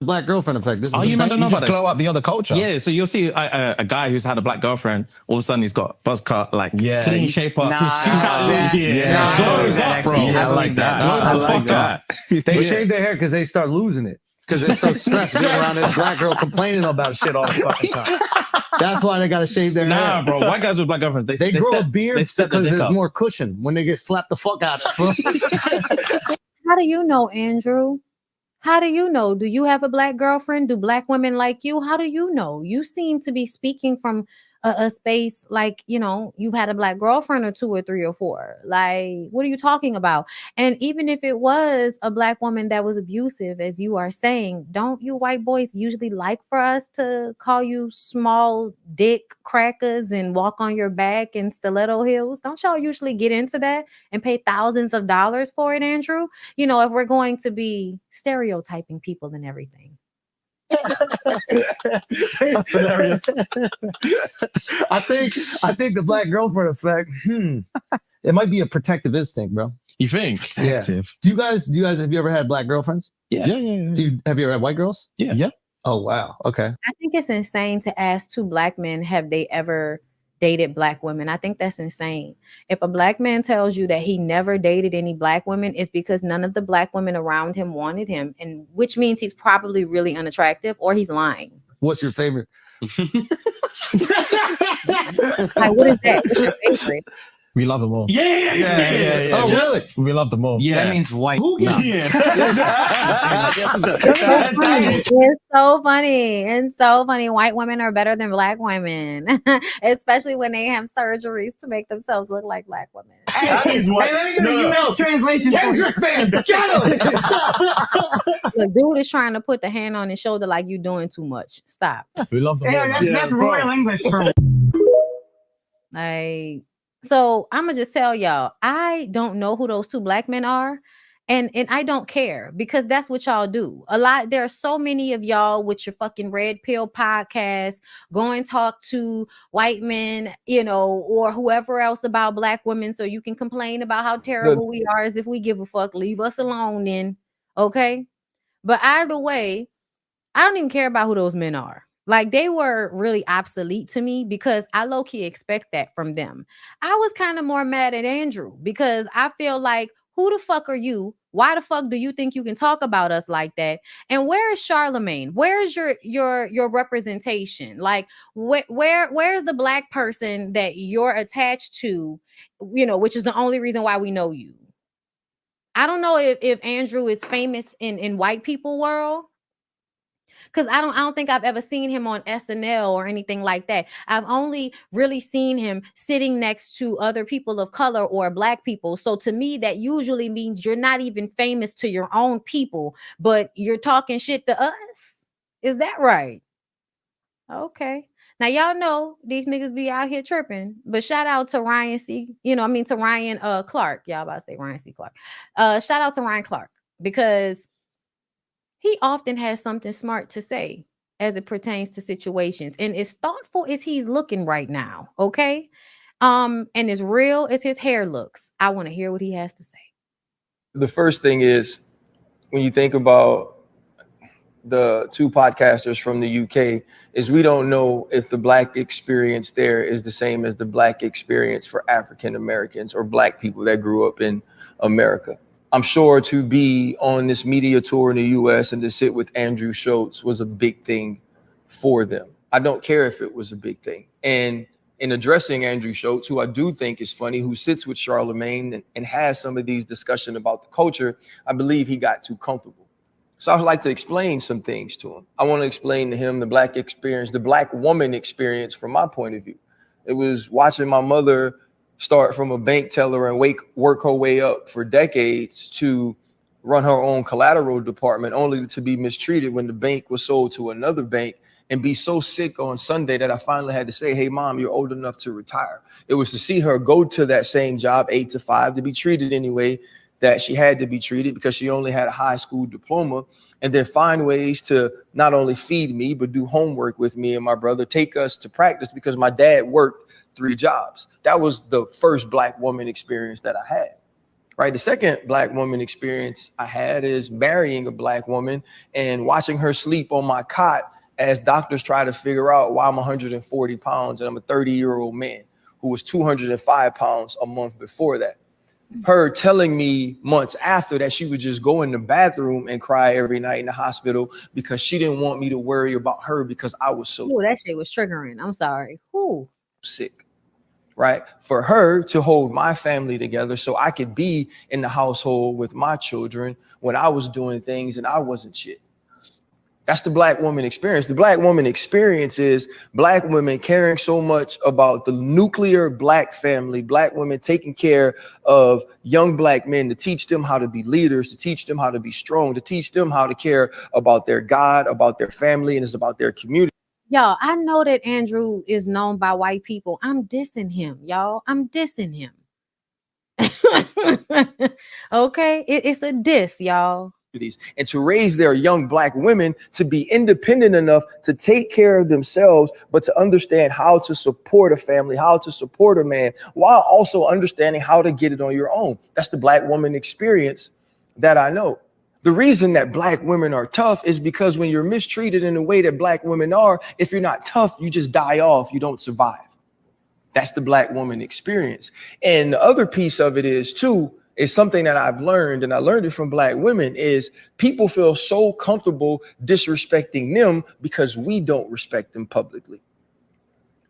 Black girlfriend effect. This is you don't know about this. Glow up the other culture. Yeah, so you'll see a guy who's had a black girlfriend. All of a sudden, he's got buzz cut, like clean shape up. Glows up, bro. I like that. I like that. They shave their hair because they start losing it. Because they're so stressed being around this black girl complaining about shit all the fucking time. That's why they gotta shave their hair. Nah, bro. White guys with black girlfriends, they grow set, a beard because there's more cushion when they get slapped the fuck out of. How do you know, Andrew? How do you know? Do you have a black girlfriend? Do black women like you? How do you know? You seem to be speaking from a space like, you know, you've had a black girlfriend or 2 or 3 or 4. Like, what are you talking about? And even if it was a black woman that was abusive, as you are saying, don't you white boys usually like for us to call you small dick crackers and walk on your back in stiletto heels? Don't y'all usually get into that and pay thousands of dollars for it, Andrew? You know, if we're going to be stereotyping people and everything. That's hilarious. I think the black girlfriend effect. It might be a protective instinct, bro. You think? Protective. Do you guys have you ever had black girlfriends? Yeah. Have you ever had white girls? Yeah. Oh wow. Okay. I think it's insane to ask 2 black men, have they ever dated black women? I think that's insane. If a black man tells you that he never dated any black women, it's because none of the black women around him wanted him, and which means he's probably really unattractive or he's lying. What's your favorite? Like, what is that? What's your favorite? We love them all. Yeah. Oh, really? We love them all. Yeah. That means white. It's so funny. It's so funny. White women are better than black women, especially when they have surgeries to make themselves look like black women. Let me get a email translation. Kendrick fans, Look, dude is trying to put the hand on his shoulder like you're doing too much. Stop. We love them all. That's Royal English for So I'm gonna just tell y'all, I don't know who those 2 black men are. And I don't care, because that's what y'all do. There are so many of y'all with your fucking red pill podcast, go and talk to white men, you know, or whoever else about black women so you can complain about how terrible we are, as if we give a fuck. Leave us alone then. Okay. But either way, I don't even care about who those men are. Like, they were really obsolete to me because I low-key expect that from them. I was kind of more mad at Andrew because I feel like, who the fuck are you? Why the fuck do you think you can talk about us like that? And where is Charlemagne? Where is your representation? Like, where's the black person that you're attached to, you know, which is the only reason why we know you? I don't know if Andrew is famous in white people world. Because I don't think I've ever seen him on SNL or anything like that. I've only really seen him sitting next to other people of color or black people. So to me, that usually means you're not even famous to your own people, but you're talking shit to us. Is that right? Okay. Now, y'all know these niggas be out here tripping, but shout out to Ryan Clark. Y'all about to say Ryan C. Clark. Shout out to Ryan Clark, because he often has something smart to say as it pertains to situations, and as thoughtful as he's looking right now. Okay. And as real as his hair looks, I want to hear what he has to say. The first thing is, when you think about the 2 podcasters from the UK, is we don't know if the black experience there is the same as the black experience for African Americans or black people that grew up in America. I'm sure to be on this media tour in the US and to sit with Andrew Schultz was a big thing for them. I don't care if it was a big thing. And in addressing Andrew Schultz, who I do think is funny, who sits with Charlemagne and has some of these discussions about the culture, I believe he got too comfortable. So I would like to explain some things to him. I want to explain to him the black experience, the black woman experience from my point of view. It was watching my mother start from a bank teller and work her way up for decades to run her own collateral department, only to be mistreated when the bank was sold to another bank, and be so sick on Sunday that I finally had to say, hey, Mom, you're old enough to retire. It was to see her go to that same job 8 to 5, to be treated anyway that she had to be treated because she only had a high school diploma, and then find ways to not only feed me, but do homework with me and my brother, take us to practice because my dad worked 3 jobs. That was the first black woman experience that I had. right? The second black woman experience I had is marrying a black woman and watching her sleep on my cot as doctors try to figure out why I'm 140 pounds and I'm a 30-year-old man who was 205 pounds a month before that. Her telling me months after that she would just go in the bathroom and cry every night in the hospital because she didn't want me to worry about her because I was so Ooh, that shit was triggering. I'm sorry. Ooh. sick. Right? For her to hold my family together so I could be in the household with my children when I was doing things and I wasn't shit. That's the black woman experience. The black woman experience is black women caring so much about the nuclear black family, black women taking care of young black men to teach them how to be leaders, to teach them how to be strong, to teach them how to care about their God, about their family, and it's about their community. Y'all, I know that Andrew is known by white people. I'm dissing him, y'all. I'm dissing him. Okay, it's a diss, y'all. And to raise their young black women to be independent enough to take care of themselves, but to understand how to support a family, how to support a man, while also understanding how to get it on your own. That's the black woman experience that I know. The reason that black women are tough is because when you're mistreated in the way that black women are, if you're not tough, you just die off, you don't survive. That's the black woman experience. And the other piece of it is too, is something that I've learned, and I learned it from black women, is people feel so comfortable disrespecting them because we don't respect them publicly,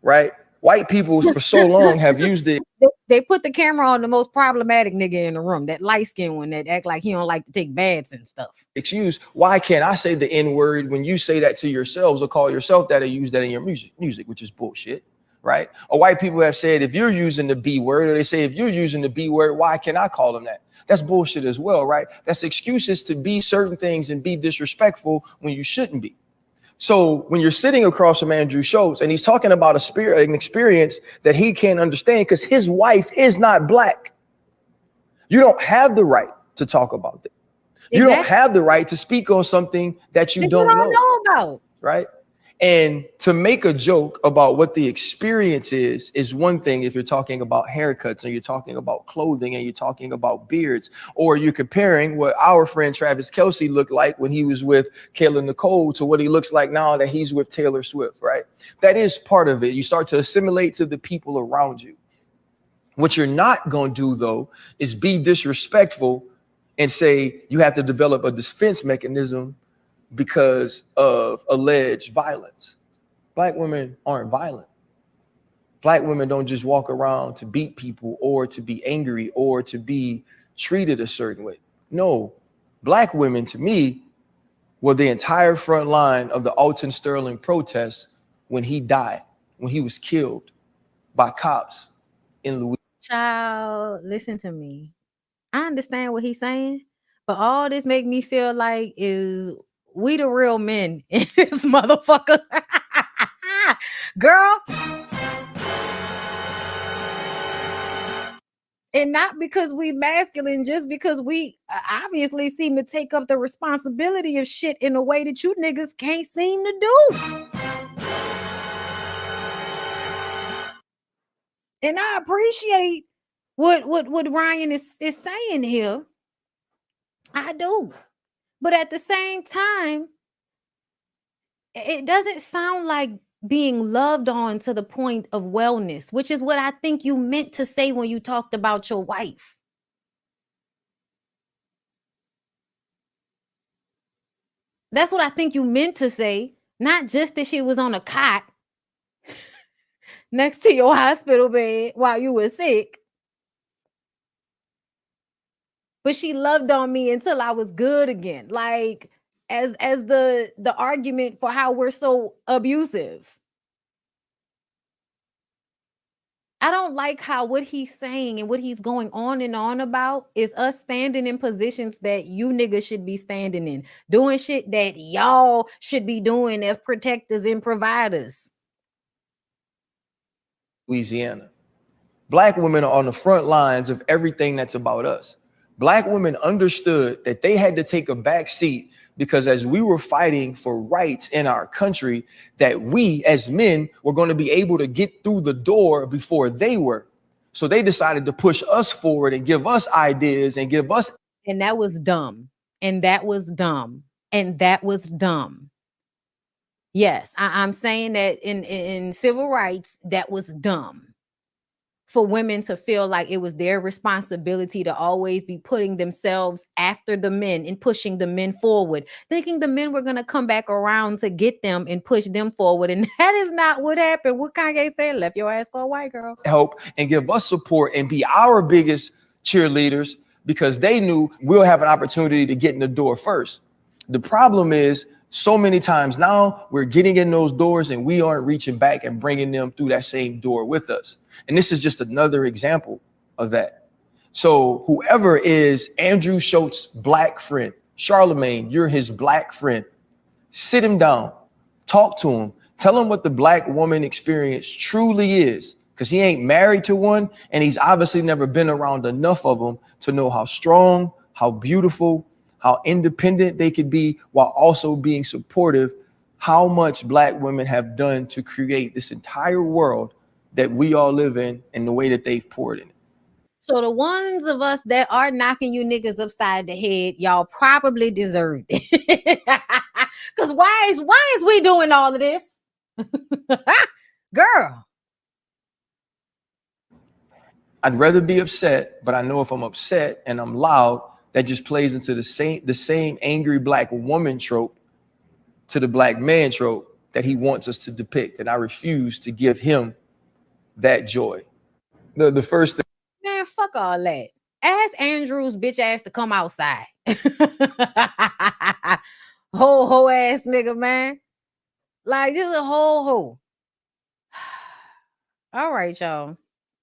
right? White people for so long have used it. They put the camera on the most problematic nigga in the room, that light-skinned one that act like he don't like to take baths and stuff. Excuse, why can't I say the N-word when you say that to yourselves or call yourself that or use that in your music, which is bullshit. Right? Or white people have said, if you're using the B word, or they say, if you're using the B word, why can't I call them that? That's bullshit as well, right? That's excuses to be certain things and be disrespectful when you shouldn't be. So when you're sitting across from Andrew Schultz and he's talking about an experience that he can't understand because his wife is not black, you don't have the right to talk about that. Exactly. You don't have the right to speak on something that you don't know about. Right? And to make a joke about what the experience is one thing if you're talking about haircuts and you're talking about clothing and you're talking about beards, or you're comparing what our friend Travis Kelce looked like when he was with Kayla Nicole to what he looks like now that he's with Taylor Swift, right? That is part of it. You start to assimilate to the people around you. What you're not going to do, though, is be disrespectful and say you have to develop a defense mechanism because of alleged violence. Black women aren't violent. Black women don't just walk around to beat people or to be angry or to be treated a certain way. No, black women to me were the entire front line of the Alton Sterling protests when he died, when he was killed by cops in Louisiana. Child, listen to me. I understand what he's saying, but all this make me feel like is we the real men in this motherfucker. Girl. And not because we masculine, just because we obviously seem to take up the responsibility of shit in a way that you niggas can't seem to do. And I appreciate what Ryan is saying here. I do. But at the same time, it doesn't sound like being loved on to the point of wellness, which is what I think you meant to say when you talked about your wife. That's what I think you meant to say, not just that she was on a cot next to your hospital bed while you were sick. But she loved on me until I was good again. Like, as the argument for how we're so abusive. I don't like how what he's saying and what he's going on and on about is us standing in positions that you niggas should be standing in, doing shit that y'all should be doing as protectors and providers. Louisiana. Black women are on the front lines of everything that's about us. Black women understood that they had to take a back seat because as we were fighting for rights in our country, that we as men were going to be able to get through the door before they were. So they decided to push us forward and give us ideas and give us. And that was dumb. And that was dumb. And that was dumb. Yes, I'm saying that in civil rights, that was dumb. For women to feel like it was their responsibility to always be putting themselves after the men and pushing the men forward, thinking the men were going to come back around to get them and push them forward. And that is not what happened. What Kanye said, left your ass for a white girl. Help and give us support and be our biggest cheerleaders, because they knew we'll have an opportunity to get in the door first. The problem is, so many times now we're getting in those doors and we aren't reaching back and bringing them through that same door with us. And this is just another example of that. So whoever is Andrew Schultz, black friend, Charlemagne, you're his black friend, sit him down, talk to him, tell him what the black woman experience truly is, because he ain't married to one and he's obviously never been around enough of them to know how strong, how beautiful, how independent they could be while also being supportive, how much black women have done to create this entire world that we all live in and the way that they've poured in it. So the ones of us that are knocking you niggas upside the head, y'all probably deserved it. Because why is we doing all of this? Girl. I'd rather be upset, but I know if I'm upset and I'm loud, that just plays into the same angry black woman trope to the black man trope that he wants us to depict. And I refuse to give him that joy. The first thing. Man, fuck all that. Ask Andrew's bitch ass to come outside. Ho ass nigga, man. Like, just a ho. All right, y'all.